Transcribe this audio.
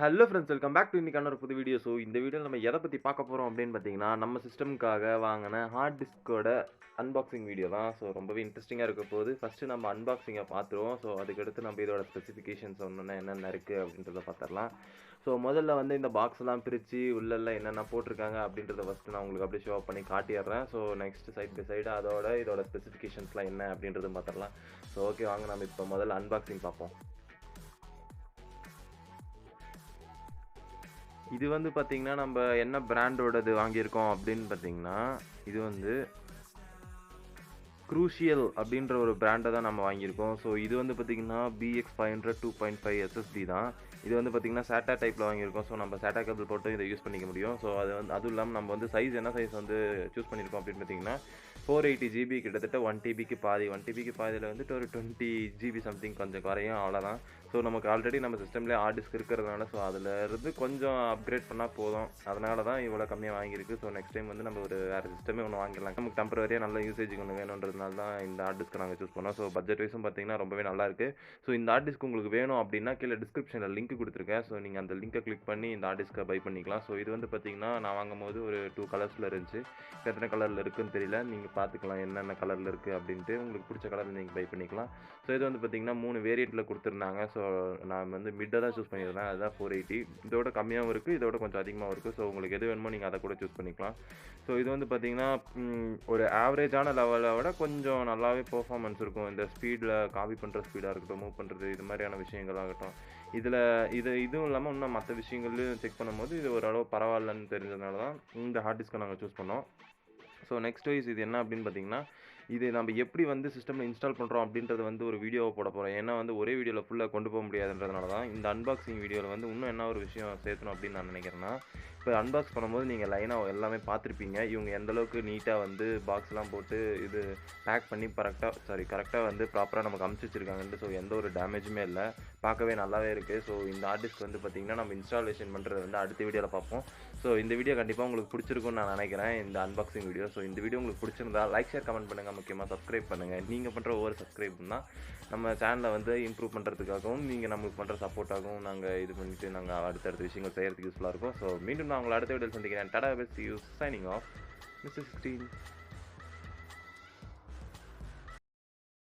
Hello friends, welcome back to இன்னைக்கான ஒரு புது வீடியோ. ஸோ இந்த வீடியோவில் நம்ம எதை பற்றி பார்க்க போகிறோம் அப்படின்னு பார்த்தீங்கன்னா, நம்ம சிஸ்டம்காக வாங்கின ஹார்ட் டிஸ்கோட அன்பாக்சிங் வீடியோ தான். ஸோ ரொம்பவே இன்ட்ரெஸ்டிங்காக இருக்க போகுது. ஃபஸ்ட்டு நம்ம அன்பாக்சிங்கை பார்த்துருவோம். ஸோ அதுக்கடுத்து நம்ம இதோட ஸ்பெசிஃபிகேஷன்ஸ் ஒன்று என்னென்ன இருக்குது அப்படின்றத பார்த்துடலாம். ஸோ முதல்ல வந்து இந்த பாக்ஸ்லாம் பிரித்து உள்ளெல்லாம் என்னென்ன போட்டிருக்காங்க அப்படின்றத ஃபஸ்ட்டு நான் உங்களுக்கு அப்படியே ஷோ பண்ணி காட்டிடுறேன். So next side by side இதோட ஸ்பெசிஃபிகேஷன்ஸ்லாம் என்ன அப்படின்றதும் பார்த்துடலாம். ஸோ ஓகே, வாங்க நம்ம இப்போ முதல்ல அன்பாக்சிங் பார்ப்போம். இது வந்து பார்த்தீங்கன்னா, நம்ம என்ன பிராண்டோடது வாங்கியிருக்கோம் அப்படின்னு பார்த்தீங்கன்னா, இது வந்து Crucial அப்படின்ற ஒரு பிராண்டை தான் நம்ம வாங்கியிருக்கோம். ஸோ இது வந்து பார்த்தீங்கன்னா BX500 2.5 SSD தான். இது வந்து பார்த்தீங்கன்னா SATA டைப்பில் வாங்கியிருக்கோம். ஸோ நம்ம SATA கேபிள் போட்டு இதை யூஸ் பண்ணிக்க முடியும். ஸோ அதுவும் இல்லாமல் நம்ம வந்து என்ன சைஸ் வந்து சூஸ் பண்ணியிருக்கோம் அப்படின்னு பார்த்தீங்கன்னா 480 GB, கிட்டத்தட்ட 1 TBக்கு பாதி. 1 TBக்கு பாதியில் வந்துட்டு ஒரு 20 GB சம்திங் கொஞ்சம் குறையும், அவ்வளோதான். ஸோ நமக்கு ஆல்ரெடி நம்ம சிஸ்டம்லேயே ஹார்டிஸ்க் இருக்கிறதுனால ஸோ அதில் இருந்து கொஞ்சம் அப்கிரேட் பண்ணால் போதும். அதனால தான் இவ்வளோ கம்மியாக வாங்கியிருக்கு. ஸோ நெக்ஸ்ட் டைம் வந்து நம்ம ஒரு வேறு சிஸ்டமே ஒன்று வாங்கிடலாம். நமக்கு டெம்பரரியாக நல்ல யூசேஜுக்கு ஒன்று வேணுன்றதுனால தான் இந்த ஹார்டிஸ்க்கு நாங்கள் சூஸ் பண்ணோம். ஸோ பட்ஜெட் வைஸும் பார்த்தீங்கன்னா ரொம்பவே நல்லாயிருக்கு. ஸோ இந்த ஹார்டிஸ்க் உங்களுக்கு வேணும் அப்படின்னா கீழே டிஸ்கிரிப்ஷனில் லிங்க் கொடுத்துருக்கேன். ஸோ நீங்கள் அந்த லிங்கை கிளிக் பண்ணி இந்த ஹார்டிஸ்க்கை பை பண்ணிக்கலாம். ஸோ இது வந்து பார்த்தீங்கன்னா நான் வாங்கும்போது ஒரு 2 கலர்ஸில் இருந்துச்சு. எத்தனை கலரில் இருக்குதுன்னு தெரியல, நீங்கள் பார்த்துக்கலாம் என்னென்ன கலரில் இருக்குது அப்படின்ட்டு. உங்களுக்கு பிடிச்ச கலரில் நீங்கள் பை பண்ணிக்கலாம். ஸோ இது வந்து பார்த்தீங்கன்னா 3 வேரியண்ட்டில் கொடுத்துருந்தாங்க. ஸோ நான் வந்து மிட்டை தான் சூஸ் பண்ணியிருந்தேன். அதுதான் 480. இதோட கம்மியாகவும் இருக்குது, இதோட கொஞ்சம் அதிகமாகவும் இருக்குது. ஸோ உங்களுக்கு எது வேணுமோ நீங்கள் அதை கூட சூஸ் பண்ணிக்கலாம். ஸோ இது வந்து பார்த்தீங்கன்னா ஒரு ஆவரேஜான லெவலை விட கொஞ்சம் நல்லாவே பெர்ஃபார்மன்ஸ் இருக்கும். இந்த ஸ்பீடில் காப்பி பண்ணுற ஸ்பீடாக இருக்கட்டும், மூவ் பண்ணுறது, இது மாதிரியான விஷயங்களாகட்டும். இதுவும் இல்லாமல் இன்னும் மற்ற விஷயங்கள்லையும் செக் பண்ணும்போது இது ஓரளவு பரவாயில்லன்னு தெரிஞ்சதுனால தான் இந்த ஹார்ட் டிஸ்க்கை நாங்கள் சூஸ் பண்ணோம். ஸோ நெக்ஸ்ட் வைஸ் இது என்ன அப்படின்னு பார்த்தீங்கன்னா, இது நம்ம எப்படி வந்து சிஸ்டமில் இன்ஸ்டால் பண்ணுறோம் அப்படின்றது வந்து ஒரு வீடியோவை போட போகிறோம். ஏன்னா வந்து ஒரே வீடியோவில் ஃபுல்லாக கொண்டு போக முடியாதுன்றதுனால தான் இந்த அன்பாக்சிங் வீடியோவில் வந்து இன்னும் என்ன ஒரு விஷயம் சேர்த்தணும் அப்படின்னு நான் நினைக்கிறேன்னா, இப்போ அன்பாக்ஸ் பண்ணும்போது நீங்கள் லைனாக எல்லாமே பார்த்துருப்பீங்க. இவங்க எந்தளவுக்கு நீட்டாக வந்து பாக்ஸ்லாம் போட்டு இது பேக் பண்ணி கரெக்டாக வந்து ப்ராப்பராக நமக்கு அமுச்சு வச்சுருக்காங்கன்ட்டு. ஸோ எந்த ஒரு டேமேஜுமே இல்லை, பார்க்கவே நல்லாவே இருக்குது. ஸோ இந்த ஹார்ட் டிஸ்க் வந்து பார்த்திங்கன்னா நம்ம இன்ஸ்டாலேஷன் பண்ணுறது வந்து அடுத்த வீடியோவில் பார்ப்போம். ஸோ இந்த வீடியோ கண்டிப்பாக உங்களுக்கு பிடிச்சிருக்குன்னு நான் நினைக்கிறேன், இந்த அன்பாக்சிங் வீடியோ. ஸோ இந்த வீடியோ உங்களுக்கு பிடிச்சிருந்தா லைக், ஷேர், கமெண்ட் பண்ணுங்கள். முக்கியமாக சப்ஸ்கிரைப் பண்ணுங்கள். நீங்கள் பண்ணுற ஒவ்வொரு சப்ஸ்கிரைப் தான் நம்ம சேனலை வந்து இம்ப்ரூவ் பண்ணுறதுக்காகவும் நீங்கள் நம்மளுக்கு பண்ணுற சப்போர்ட்டாகவும் நாங்கள் இது பண்ணிவிட்டு நாங்கள் அடுத்தடுத்த விஷயங்கள் செய்கிறதுக்கு யூஸ்ஃபுல்லாக இருக்கும். ஸோ மீண்டும் நான் உங்களை அடுத்த வீடியோவில் சந்திக்கிறேன். Tata, bye, see you, signing off, Mr. 16.